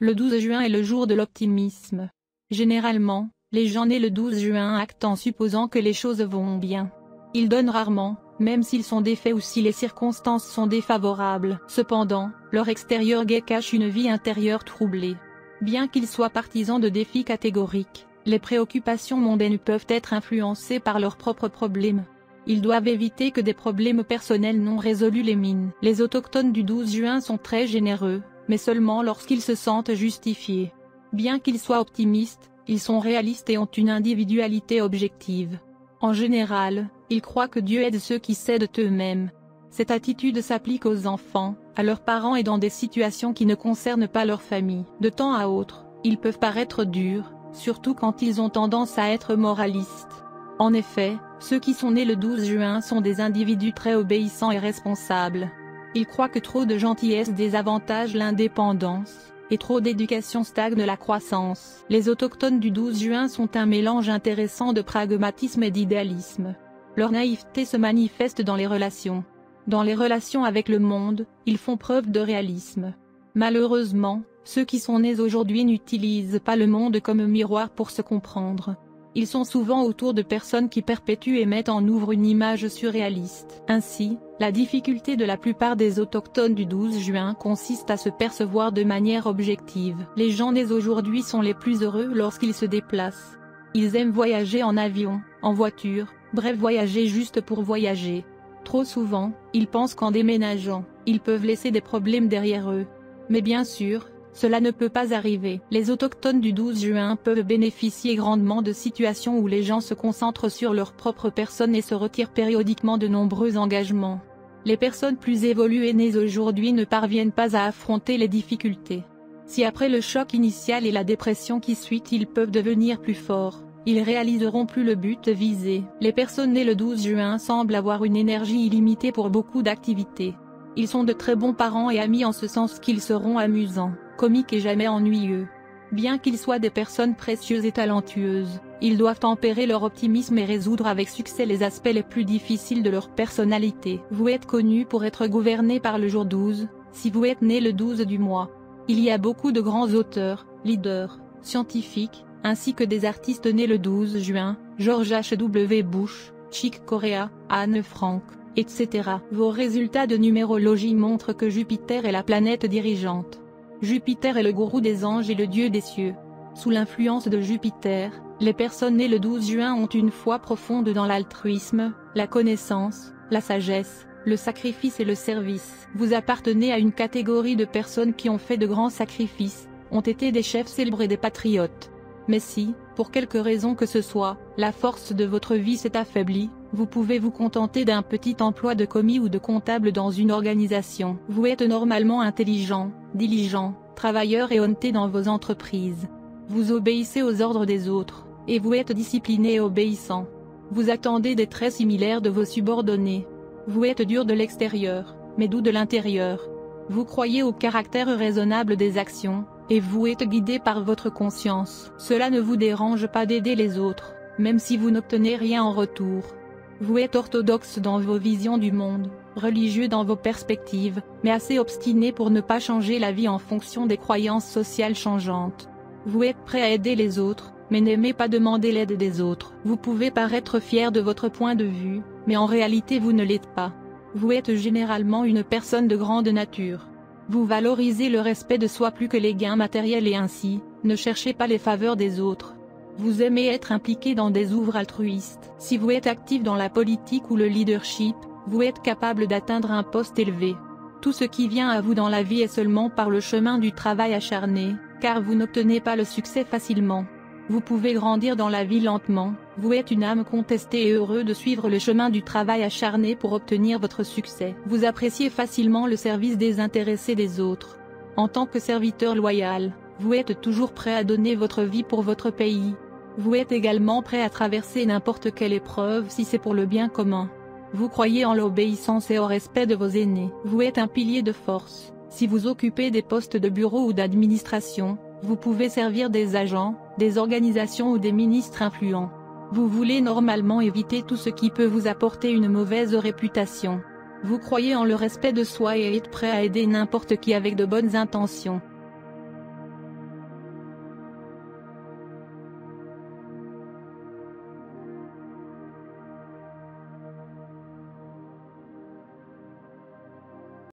Le 12 juin est le jour de l'optimisme. Généralement, les gens nés le 12 juin actent en supposant que les choses vont bien. Ils donnent rarement, même s'ils sont défaits ou si les circonstances sont défavorables. Cependant, leur extérieur gai cache une vie intérieure troublée. Bien qu'ils soient partisans de défis catégoriques, les préoccupations mondaines peuvent être influencées par leurs propres problèmes. Ils doivent éviter que des problèmes personnels non résolus les minent. Les autochtones du 12 juin sont très généreux, mais seulement lorsqu'ils se sentent justifiés. Bien qu'ils soient optimistes, ils sont réalistes et ont une individualité objective. En général, ils croient que Dieu aide ceux qui s'aident eux-mêmes. Cette attitude s'applique aux enfants, à leurs parents et dans des situations qui ne concernent pas leur famille. De temps à autre, ils peuvent paraître durs, surtout quand ils ont tendance à être moralistes. En effet, ceux qui sont nés le 12 juin sont des individus très obéissants et responsables. Ils croient que trop de gentillesse désavantage l'indépendance, et trop d'éducation stagne la croissance. Les autochtones du 12 juin sont un mélange intéressant de pragmatisme et d'idéalisme. Leur naïveté se manifeste dans les relations. Dans les relations avec le monde, ils font preuve de réalisme. Malheureusement, ceux qui sont nés aujourd'hui n'utilisent pas le monde comme miroir pour se comprendre. Ils sont souvent autour de personnes qui perpétuent et mettent en œuvre une image surréaliste. Ainsi, la difficulté de la plupart des autochtones du 12 juin consiste à se percevoir de manière objective. Les gens nés aujourd'hui sont les plus heureux lorsqu'ils se déplacent. Ils aiment voyager en avion, en voiture, bref voyager juste pour voyager. Trop souvent, ils pensent qu'en déménageant, ils peuvent laisser des problèmes derrière eux. Mais bien sûr, cela ne peut pas arriver. Les autochtones du 12 juin peuvent bénéficier grandement de situations où les gens se concentrent sur leur propre personne et se retirent périodiquement de nombreux engagements. Les personnes plus évoluées nées aujourd'hui ne parviennent pas à affronter les difficultés. Si après le choc initial et la dépression qui suit ils peuvent devenir plus forts, ils réaliseront plus le but visé. Les personnes nées le 12 juin semblent avoir une énergie illimitée pour beaucoup d'activités. Ils sont de très bons parents et amis en ce sens qu'ils seront amusants, comiques et jamais ennuyeux. Bien qu'ils soient des personnes précieuses et talentueuses, ils doivent tempérer leur optimisme et résoudre avec succès les aspects les plus difficiles de leur personnalité. Vous êtes connu pour être gouverné par le jour 12, si vous êtes né le 12 du mois. Il y a beaucoup de grands auteurs, leaders, scientifiques, ainsi que des artistes nés le 12 juin, George H.W. Bush, Chick Corea, Anne Frank, etc. Vos résultats de numérologie montrent que Jupiter est la planète dirigeante. Jupiter est le gourou des anges et le dieu des cieux. Sous l'influence de Jupiter, les personnes nées le 12 juin ont une foi profonde dans l'altruisme, la connaissance, la sagesse, le sacrifice et le service. Vous appartenez à une catégorie de personnes qui ont fait de grands sacrifices, ont été des chefs célèbres et des patriotes. Mais si, pour quelque raison que ce soit, la force de votre vie s'est affaiblie, vous pouvez vous contenter d'un petit emploi de commis ou de comptable dans une organisation. Vous êtes normalement intelligent, diligent, travailleur et honnête dans vos entreprises. Vous obéissez aux ordres des autres, et vous êtes discipliné et obéissant. Vous attendez des traits similaires de vos subordonnés. Vous êtes dur de l'extérieur, mais doux de l'intérieur. Vous croyez au caractère raisonnable des actions, et vous êtes guidé par votre conscience. Cela ne vous dérange pas d'aider les autres, même si vous n'obtenez rien en retour. Vous êtes orthodoxe dans vos visions du monde, religieux dans vos perspectives, mais assez obstiné pour ne pas changer la vie en fonction des croyances sociales changeantes. Vous êtes prêt à aider les autres, mais n'aimez pas demander l'aide des autres. Vous pouvez paraître fier de votre point de vue, mais en réalité vous ne l'êtes pas. Vous êtes généralement une personne de grande nature. Vous valorisez le respect de soi plus que les gains matériels et ainsi, ne cherchez pas les faveurs des autres. Vous aimez être impliqué dans des œuvres altruistes. Si vous êtes actif dans la politique ou le leadership, vous êtes capable d'atteindre un poste élevé. Tout ce qui vient à vous dans la vie est seulement par le chemin du travail acharné, car vous n'obtenez pas le succès facilement. Vous pouvez grandir dans la vie lentement, vous êtes une âme contestée et heureux de suivre le chemin du travail acharné pour obtenir votre succès. Vous appréciez facilement le service désintéressé des autres. En tant que serviteur loyal, vous êtes toujours prêt à donner votre vie pour votre pays. Vous êtes également prêt à traverser n'importe quelle épreuve si c'est pour le bien commun. Vous croyez en l'obéissance et au respect de vos aînés. Vous êtes un pilier de force. Si vous occupez des postes de bureau ou d'administration, vous pouvez servir des agents, des organisations ou des ministres influents. Vous voulez normalement éviter tout ce qui peut vous apporter une mauvaise réputation. Vous croyez en le respect de soi et êtes prêt à aider n'importe qui avec de bonnes intentions.